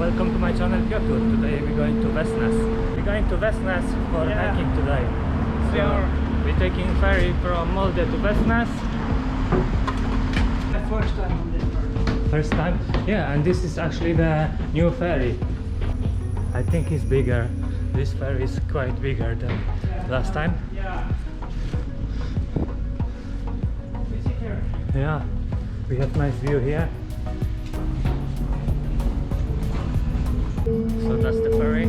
welcome to my channel Piotr. Today we're going to Vestnes. We're going to Vestnes for hiking today. So we're taking ferry from Molde to Vestnes. The first time on this ferry. First time? Yeah, and this is actually the new ferry. I think it's bigger. This ferry is quite bigger than last time. Yeah. Yeah, we have nice view here. So that's the ferry.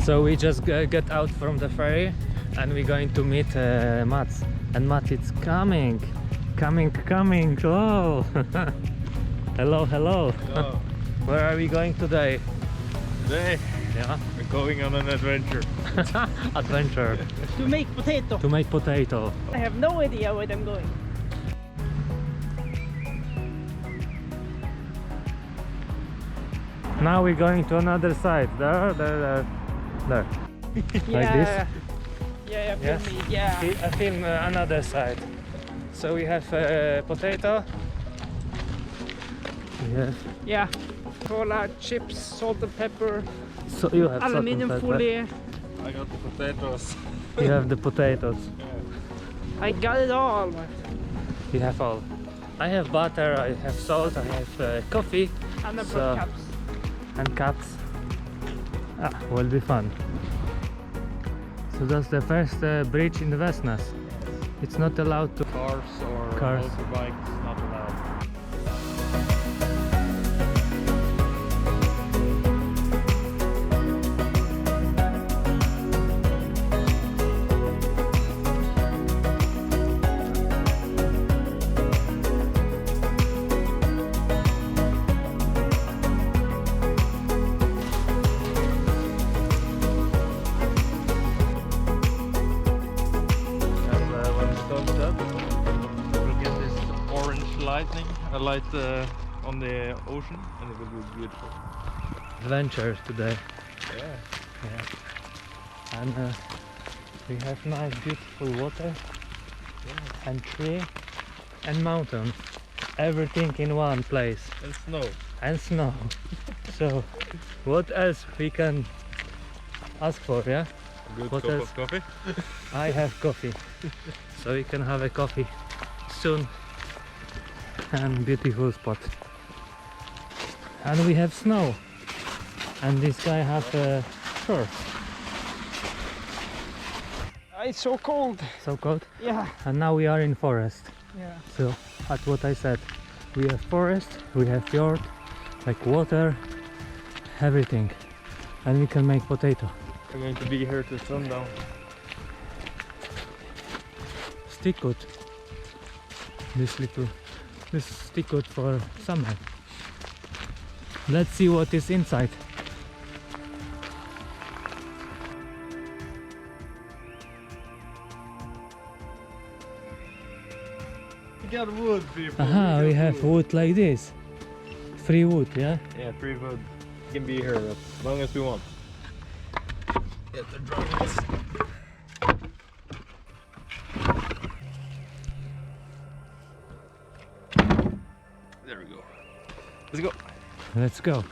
So we just get out from the ferry and we're going to meet Mats. And Mats, it's coming. Oh! Hello. Hello. Where are we going today? Today Yeah. we're going on an adventure. Adventure. To make potato. To make potato. I have no idea where I'm going. Now we're going to another side. There. Like this. Yeah, Yeah. film me. Yeah. I film another side. So we have potato. Yes. Yeah. Cola, chips, salt and pepper, So you have salt and aluminium pepper. folie. I got the potatoes. You have the potatoes. I got it all. Man. You have all. I have butter. I have salt. I have coffee And I So- brought cups. and cups. Will be fun. So that's the first bridge in the Vestnes. It's not allowed to. Cars or Cars. motorbikes not allowed. Lightning, a light on the ocean, and it will be beautiful. Adventure today. Yeah. And we have nice beautiful water and tree and mountain. Everything in one place. And snow. And snow. So what else we can ask for, yeah? A good What cup else? of coffee. I have coffee. So we can have a coffee soon. And beautiful spot. And we have snow. And this guy has a fur. It's so cold. So cold. Yeah. And now we are in forest. Yeah. So that's what I said. We have forest, we have fjord, like water, everything. And we can make potato. We're going to be here till sundown. Stick wood. This stick wood for summer. Let's see what is inside. We got wood, people. Aha, we have wood like this. Free wood, yeah? Yeah, free wood. We can be here as long as we want. Get the drums. There we go. Let's go. Let's go.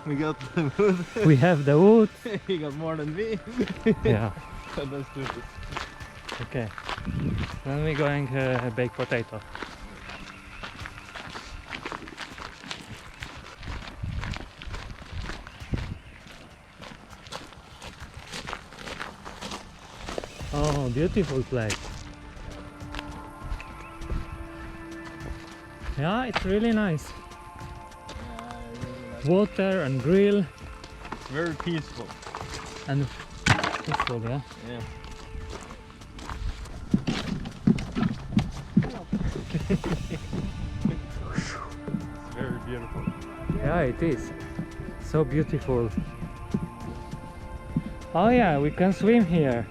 We got the wood. We have the wood. You got more than me. Yeah. Let's do this. Okay. Then we're going bake potato. Oh, beautiful place. Yeah, it's really nice. Water and grill Very peaceful. and peaceful, yeah. Yeah. It's very beautiful. Yeah, it is. So beautiful. Oh yeah, we can swim here.